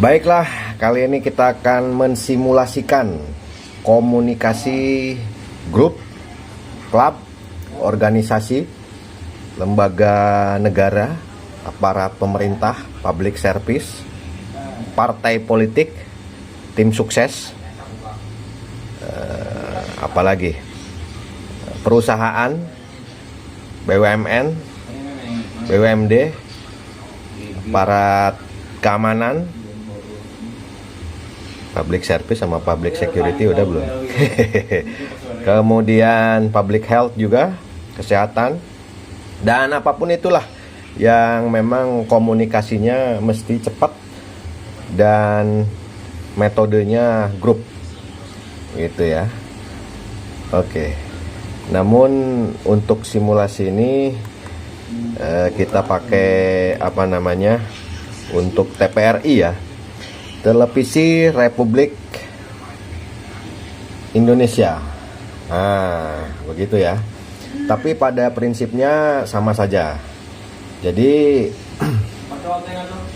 Baiklah, kali ini kita akan mensimulasikan komunikasi grup, klub, organisasi, lembaga negara, aparat pemerintah, public service, partai politik, tim sukses, apalagi perusahaan, BUMN, BUMD, aparat keamanan, public service sama public security udah belum? Kemudian public health juga, kesehatan, dan apapun itulah yang memang komunikasinya mesti cepat dan metodenya grup gitu ya. Oke. Namun untuk simulasi ini kita pakai apa namanya, untuk TPRI ya, Televisi Republik Indonesia. Nah, begitu ya. Tapi pada prinsipnya sama saja. Jadi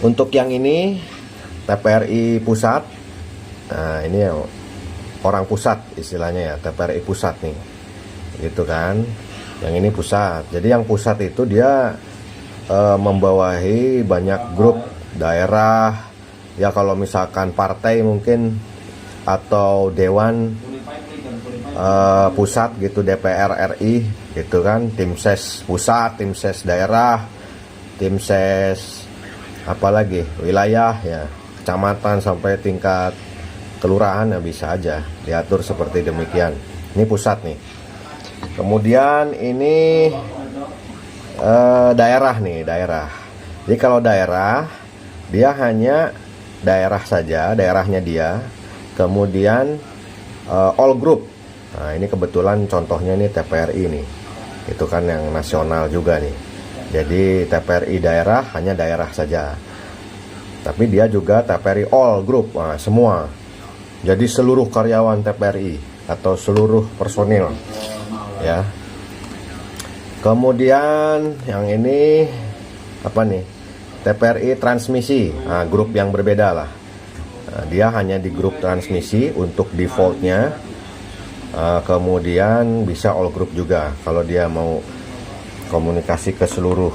untuk yang ini TPRI pusat. Nah, ini orang pusat istilahnya ya, TPRI pusat nih. Gitu kan. Yang ini pusat. Jadi yang pusat itu dia membawahi banyak grup daerah. Ya kalau misalkan partai mungkin atau dewan pusat gitu, DPR RI gitu kan, tim ses pusat, tim ses daerah, tim ses apalagi wilayah ya, kecamatan sampai tingkat kelurahan ya, bisa aja diatur seperti demikian. Ini pusat nih. Kemudian ini daerah nih, daerah. Jadi kalau daerah dia hanya daerah saja, daerahnya dia. Kemudian all group. Nah, ini kebetulan contohnya nih TPRI nih. Itu kan yang nasional juga nih. Jadi TPRI daerah hanya daerah saja. Tapi dia juga TPRI all group, nah, semua. Jadi seluruh karyawan TPRI atau seluruh personil ya. Kemudian yang ini apa nih? TPRI transmisi, nah, grup yang berbeda lah. Nah, dia hanya di grup transmisi untuk defaultnya. Kemudian bisa all group juga kalau dia mau komunikasi ke seluruh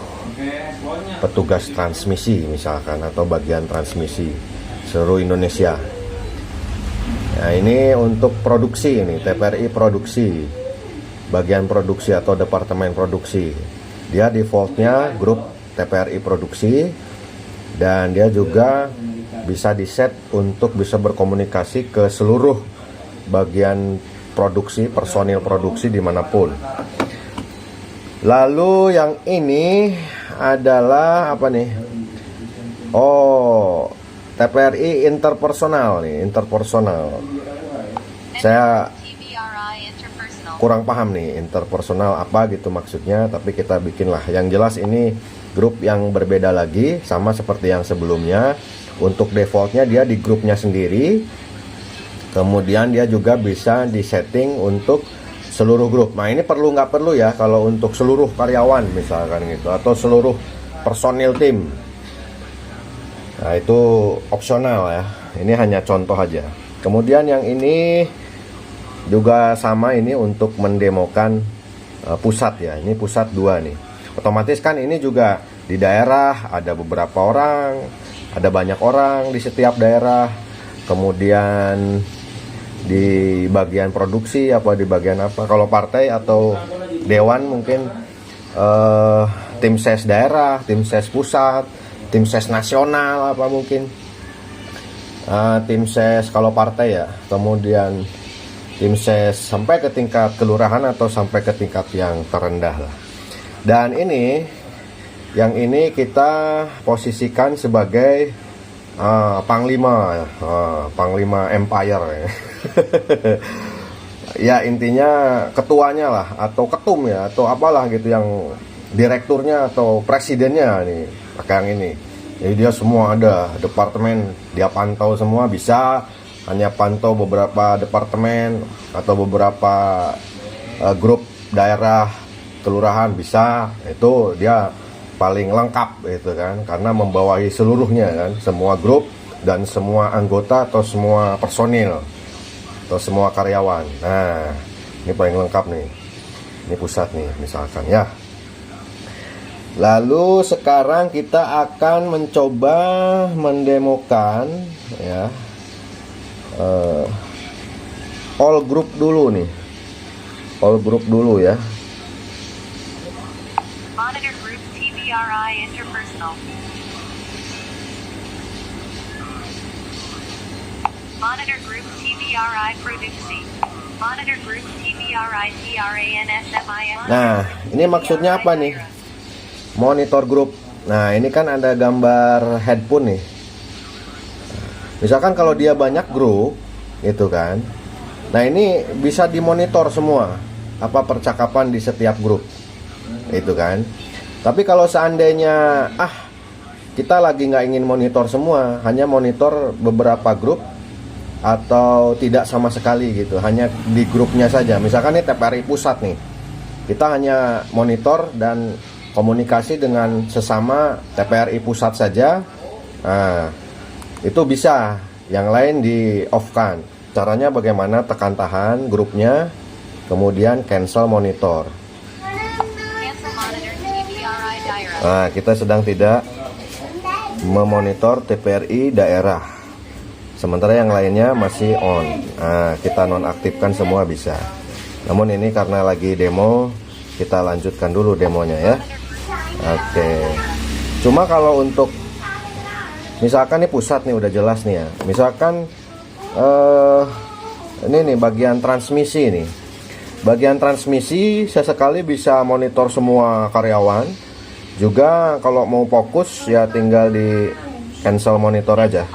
petugas transmisi misalkan, atau bagian transmisi seluruh Indonesia. Nah, ini untuk produksi, ini TPRI produksi, bagian produksi atau departemen produksi. Dia defaultnya grup TPRI produksi, dan dia juga bisa diset untuk bisa berkomunikasi ke seluruh bagian produksi, personil produksi dimanapun. Lalu yang ini adalah apa nih? Oh, TPRI interpersonal nih, interpersonal. Saya kurang paham nih interpersonal apa gitu maksudnya, tapi kita bikinlah. Yang jelas ini grup yang berbeda lagi, sama seperti yang sebelumnya. Untuk defaultnya dia di grupnya sendiri. Kemudian dia juga bisa disetting untuk seluruh grup. Nah, ini perlu nggak perlu ya kalau untuk seluruh karyawan misalkan gitu, atau seluruh personil tim. Nah, itu opsional ya. Ini hanya contoh aja. Kemudian yang ini juga sama, ini untuk mendemokan pusat ya. Ini pusat 2 nih. Otomatis kan ini juga di daerah ada beberapa orang, ada banyak orang di setiap daerah. Kemudian di bagian produksi apa, di bagian apa, kalau partai atau dewan mungkin tim ses daerah, tim ses pusat, tim ses nasional apa mungkin, tim ses kalau partai ya. Kemudian tim ses sampai ke tingkat kelurahan atau sampai ke tingkat yang terendah lah. Dan ini, yang ini kita posisikan sebagai panglima, panglima empire ya. Ya intinya ketuanya lah, atau ketum ya, atau apalah gitu, yang direkturnya atau presidennya nih pakai yang ini. Jadi dia semua ada departemen, dia pantau semua, bisa hanya pantau beberapa departemen atau beberapa grup daerah kelurahan bisa, itu dia paling lengkap itu kan, karena membawahi seluruhnya kan, semua grup dan semua anggota atau semua personil atau semua karyawan. Nah, ini paling lengkap nih. Ini pusat nih misalkan ya. Lalu sekarang kita akan mencoba mendemokan ya all group dulu nih. All group dulu ya. Monitor group TBRI interpersonal. Monitor group TBRI produksi. Monitor group TBRI TRANSMI. Nah, ini maksudnya apa nih? Monitor group. Nah, ini kan ada gambar headphone nih. Misalkan kalau dia banyak grup, gitu kan. Nah, ini bisa dimonitor semua apa percakapan di setiap grup. Itu kan. Tapi kalau seandainya kita lagi nggak ingin monitor semua, hanya monitor beberapa grup atau tidak sama sekali gitu, hanya di grupnya saja. Misalkan ini TPRI pusat nih. Kita hanya monitor dan komunikasi dengan sesama TPRI pusat saja. Nah, itu bisa. Yang lain di off-kan. Caranya bagaimana? Tekan tahan grupnya, kemudian cancel monitor. Nah, kita sedang tidak memonitor TPRI daerah, sementara yang lainnya masih on. Nah, kita nonaktifkan semua bisa. Namun ini karena lagi demo, kita lanjutkan dulu demonya ya. Oke. Cuma kalau untuk misalkan nih pusat nih udah jelas nih ya. Misalkan ini nih bagian transmisi nih. Bagian transmisi sesekali bisa monitor semua karyawan. Juga kalau mau fokus ya tinggal di cancel monitor aja.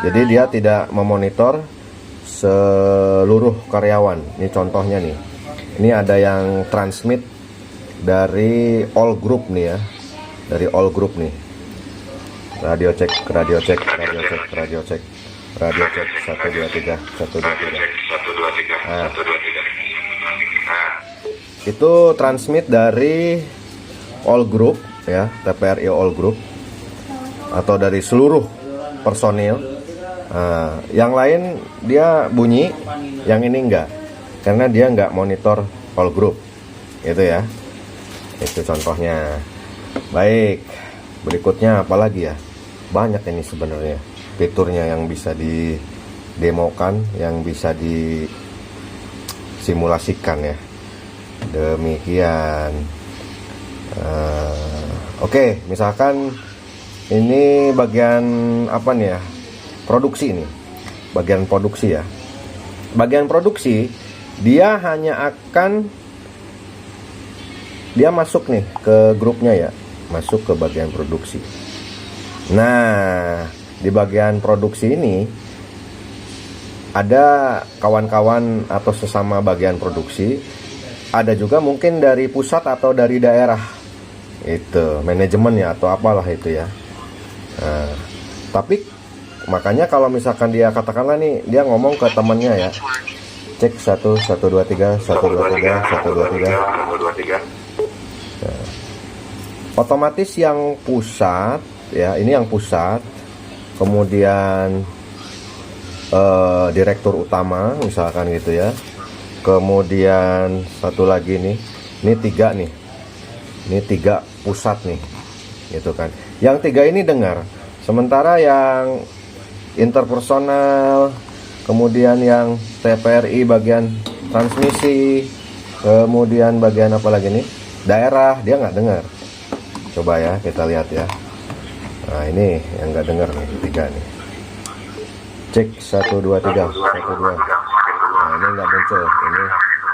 Jadi dia tidak memonitor seluruh karyawan. Ini contohnya nih. Ini ada yang transmit dari all group nih ya. Dari all group nih. Radio cek, radio cek, radio cek, radio cek. Radio cek 1 2 3 1 2 3. Nah, itu transmit dari all group ya, TPRI all group atau dari seluruh personil. Nah, yang lain dia bunyi, yang ini enggak, karena dia enggak monitor all group. Itu ya. Itu contohnya. Baik, berikutnya apa lagi ya? Banyak ini sebenarnya fiturnya yang bisa didemokan, yang bisa disimulasikan ya. Demikian. Oke, misalkan ini bagian apa nih ya? Produksi ini. Bagian produksi ya. Bagian produksi dia hanya akan masuk nih ke grupnya ya. Masuk ke bagian produksi. Nah, di bagian produksi ini ada kawan-kawan atau sesama bagian produksi, ada juga mungkin dari pusat atau dari daerah, itu manajemen ya atau apalah itu ya. Nah, tapi makanya kalau misalkan dia katakanlah nih dia ngomong ke temannya ya, cek 1 1 2 3 1 2 3 1 2 3. Nah, otomatis yang pusat ya, ini yang pusat, kemudian direktur utama misalkan gitu ya, kemudian satu lagi nih, ini 3 nih, ini 3 pusat nih gitu kan. Yang 3 ini dengar, sementara yang interpersonal, kemudian yang TPRI bagian transmisi, kemudian bagian apa lagi nih, daerah, dia nggak dengar. Coba ya kita lihat ya. Nah, ini yang nggak dengar nih, 3 nih. Cek 1 2 3 1 2. Nah, ini nggak muncul, ini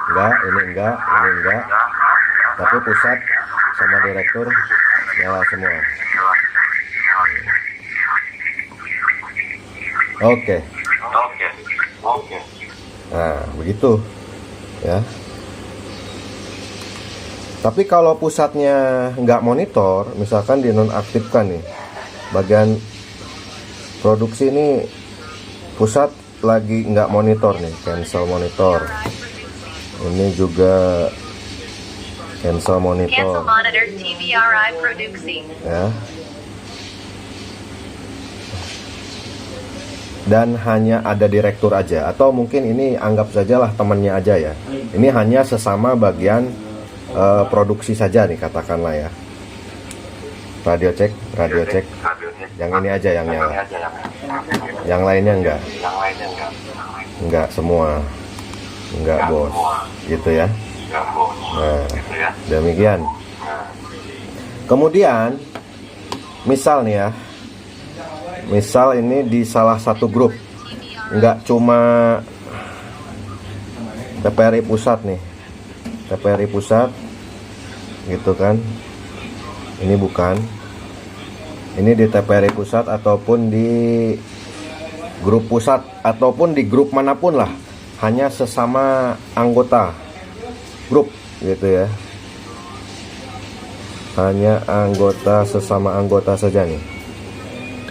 enggak, ini enggak, ini enggak. Tapi pusat sama direktur nyala semua. Oke. Nah, begitu ya. Tapi kalau pusatnya nggak monitor, misalkan dinonaktifkan nih, bagian produksi ini pusat lagi nggak monitor nih, cancel monitor. Ini juga cancel monitor. Ya. dan hanya ada direktur aja, atau mungkin ini anggap sajalah temannya aja ya. Ini hanya sesama bagian produksi saja nih katakanlah ya. Radio cek. Yang ini aja yang nyala. Yang lainnya enggak semua. Enggak bos. Gitu ya. Nah, demikian. Kemudian misal nih ya. Misal ini di salah satu grup, nggak cuma TPRI Pusat nih, TPRI Pusat, gitu kan? Ini bukan, ini di TPRI Pusat ataupun di grup pusat ataupun di grup manapun lah, hanya sesama anggota grup, gitu ya. Hanya anggota sesama anggota saja nih.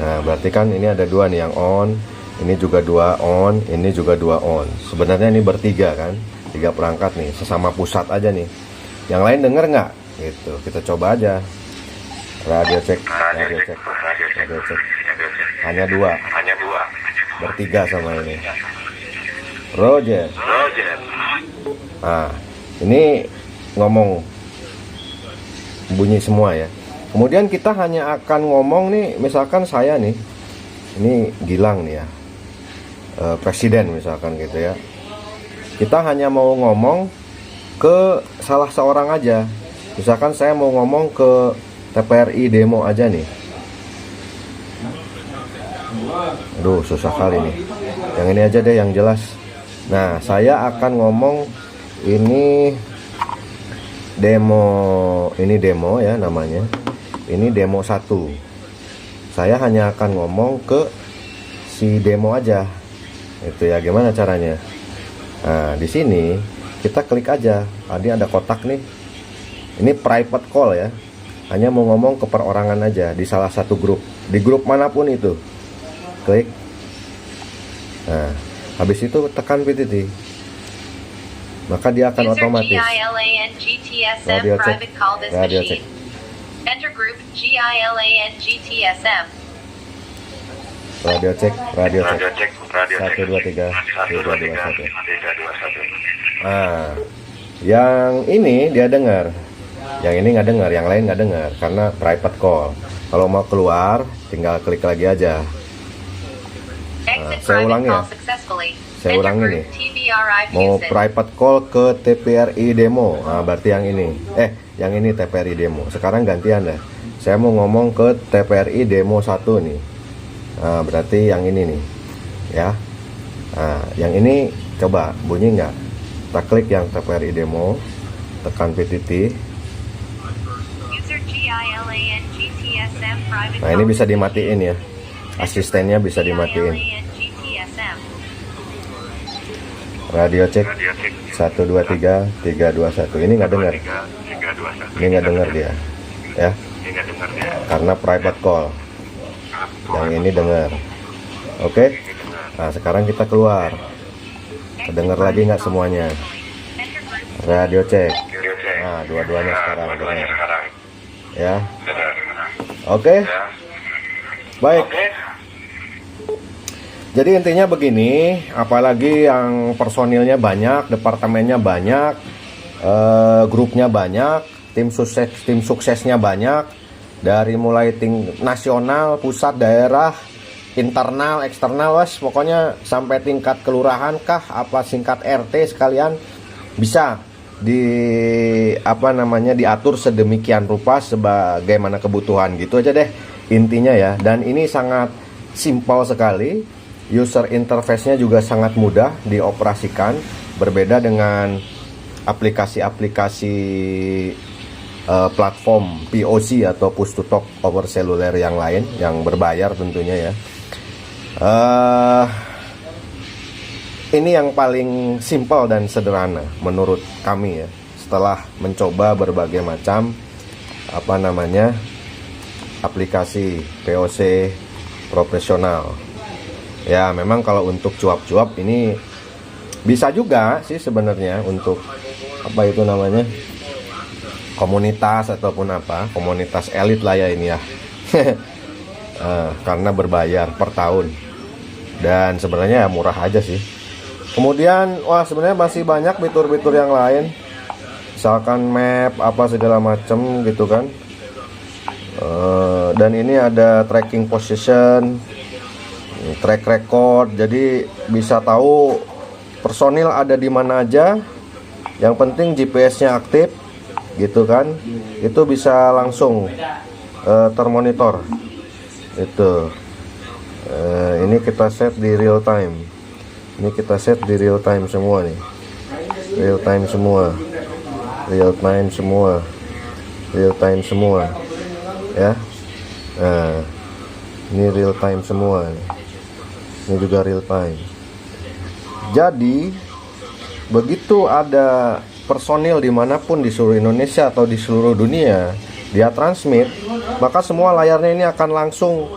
Nah, berarti kan ini ada dua nih yang on, ini juga dua on, ini juga dua on. Sebenarnya ini bertiga kan, 3 perangkat nih, sesama pusat aja nih. Yang lain denger nggak? Gitu, kita coba aja. Radio cek. Hanya dua, bertiga sama ini. Roger. Nah, ini ngomong bunyi semua ya. Kemudian kita hanya akan ngomong nih, misalkan saya nih, ini Gilang nih ya, presiden misalkan gitu ya. Kita hanya mau ngomong ke salah seorang aja. Misalkan saya mau ngomong ke TPRI demo aja nih. Aduh, susah kali nih. Yang ini aja deh yang jelas. Nah, saya akan ngomong ini demo ya namanya. Ini demo 1. Saya hanya akan ngomong ke si demo aja. Itu ya, gimana caranya? Nah, di sini kita klik aja. Tadi ada kotak nih. Ini private call ya. Hanya mau ngomong ke perorangan aja di salah satu grup. Di grup manapun itu. Klik. Nah, habis itu tekan PTT. Maka dia akan otomatis. Radio cek. Enter group GILANGTSM. Radio cek. 1 2 3 2 1. Nah, yang ini dia dengar. Yang ini nggak dengar, yang lain nggak dengar karena private call. Kalau mau keluar, tinggal klik lagi aja. Nah, saya ulangi ya. Saya ulangi nih. Mau private call ke TPRI demo. Nah, berarti yang ini. Yang ini TPRI demo. Sekarang gantian dah. Saya mau ngomong ke TPRI demo 1 nih. Nah, berarti yang ini nih. Ya. Nah, yang ini coba bunyi nggak? Kita klik yang TPRI demo, tekan PTT. Nah, ini bisa dimatiin ya. Asistennya bisa dimatiin. Radio cek 1 2 3 3 2 1. Ini nggak dengar. Ini nggak dengar dia, ya. Karena private call. Yang ini dengar. Oke. Nah, sekarang kita keluar. Dengar lagi nggak semuanya? Radio cek. Nah, dua-duanya sekarang dengar. Ya. Oke. Baik. Jadi intinya begini, apalagi yang personilnya banyak, departemennya banyak, grupnya banyak, tim suksesnya banyak, dari mulai tim nasional, pusat, daerah, internal, eksternal, pokoknya sampai tingkat kelurahan kah, apa singkat RT sekalian bisa diatur sedemikian rupa sebagaimana kebutuhan gitu aja deh intinya ya. Dan ini sangat simpel sekali. User interface-nya juga sangat mudah dioperasikan, berbeda dengan aplikasi-aplikasi platform POC atau push to talk over seluler yang lain yang berbayar tentunya ya. Ini yang paling simpel dan sederhana menurut kami ya. Setelah mencoba berbagai macam aplikasi POC profesional. Ya, memang kalau untuk cuap-cuap ini bisa juga sih sebenarnya untuk komunitas ataupun komunitas elit lah ya ini ya. Karena berbayar per tahun. dan sebenarnya ya murah aja sih. Kemudian wah sebenarnya masih banyak fitur-fitur yang lain, misalkan map apa segala macam gitu kan. Dan ini ada tracking position, track record, jadi bisa tahu personil ada di mana aja. Yang penting GPS-nya aktif gitu kan, itu bisa langsung termonitor itu. Ini kita set di real time, ini kita set di real time semua nih, real time semua, real time semua, real time semua ya. Nah, ini real time semua nih. Ini juga real time. Jadi begitu ada personil dimanapun di seluruh Indonesia atau di seluruh dunia, dia transmit, maka semua layarnya ini akan langsung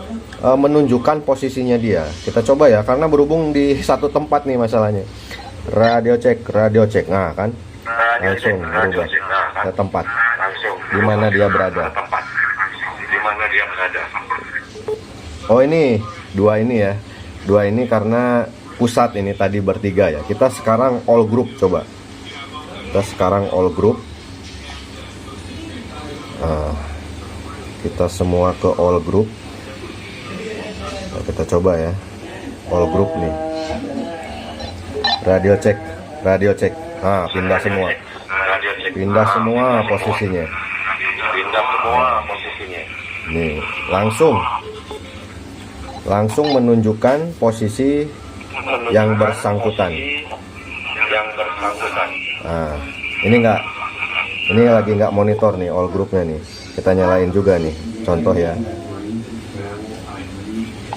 menunjukkan posisinya dia. Kita coba ya, karena berhubung di satu tempat nih masalahnya. Radio cek, nah kan langsung berubah ke tempat di mana dia berada. Oh ini dua ini ya, dua ini karena pusat ini tadi bertiga ya. Kita sekarang all group, coba kita sekarang all group. Kita semua ke all group. Nah, kita coba ya, all group nih. Radio cek. Nah, pindah semua posisinya. Nih, langsung menunjukkan posisi yang bersangkutan. Nah, ini lagi nggak monitor nih all groupnya nih. Kita nyalain juga nih, contoh ya,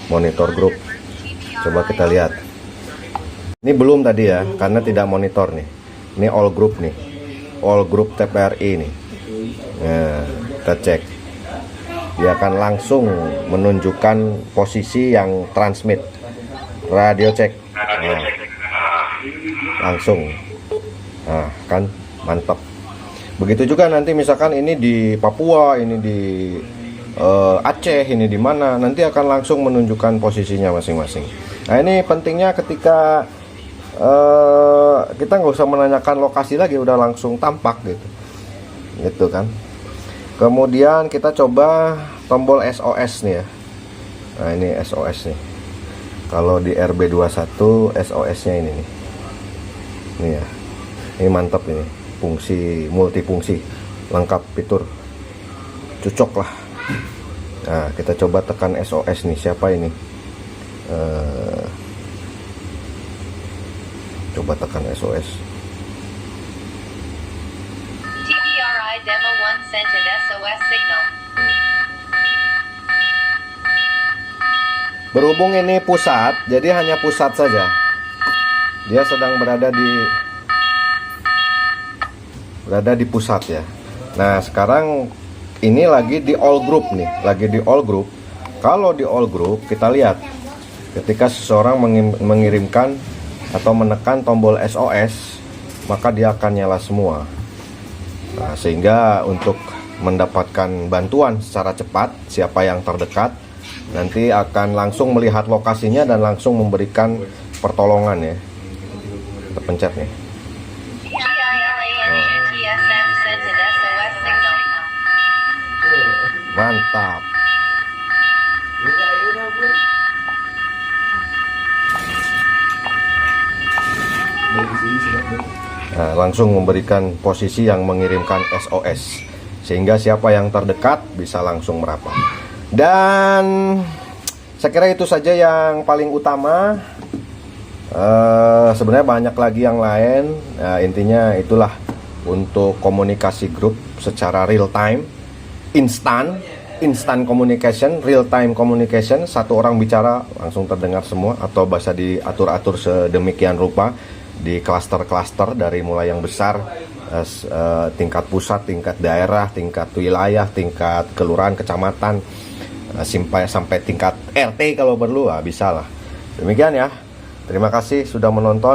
monitor grup. Coba kita lihat. Ini belum tadi ya, karena tidak monitor nih. Ini all group nih, all group TPRI nih. Nah, kita cek. Dia akan langsung menunjukkan posisi yang transmit. Radio cek. Nah, langsung. Nah, kan mantap. Begitu juga nanti misalkan ini di Papua, ini di Aceh, ini di mana, nanti akan langsung menunjukkan posisinya masing-masing. Nah, ini pentingnya ketika kita nggak usah menanyakan lokasi lagi, udah langsung tampak gitu kan. Kemudian kita coba tombol SOS nih ya. Nah, ini SOS nih. Kalau di RB21 SOS-nya ini nih. Ini ya. Ini mantap ini. Fungsi multifungsi, lengkap fitur. Cocok lah. Nah, kita coba tekan SOS nih. Siapa ini? Coba tekan SOS. TBRI Demo 1 sent an SOS signal. Berhubung ini pusat, jadi hanya pusat saja. Dia sedang berada di pusat ya. Nah, sekarang ini lagi di all group nih, lagi di all group. Kalau di all group kita lihat ketika seseorang mengirimkan atau menekan tombol SOS, maka dia akan nyala semua. Nah, sehingga untuk mendapatkan bantuan secara cepat, siapa yang terdekat nanti akan langsung melihat lokasinya dan langsung memberikan pertolongan ya. Kita pencet nih. TSM sent an SOS signal. Mantap. Nah, langsung memberikan posisi yang mengirimkan SOS, sehingga siapa yang terdekat bisa langsung merapat. Dan saya kira itu saja yang paling utama. Sebenarnya banyak lagi yang lain. Intinya itulah, untuk komunikasi grup secara real time, instant communication, real time communication. Satu orang bicara langsung terdengar semua, atau bisa diatur-atur sedemikian rupa di klaster-klaster, dari mulai yang besar, tingkat pusat, tingkat daerah, tingkat wilayah, tingkat kelurahan, kecamatan, sampai tingkat RT kalau perlu, bisa lah. Demikian ya. Terima kasih sudah menonton.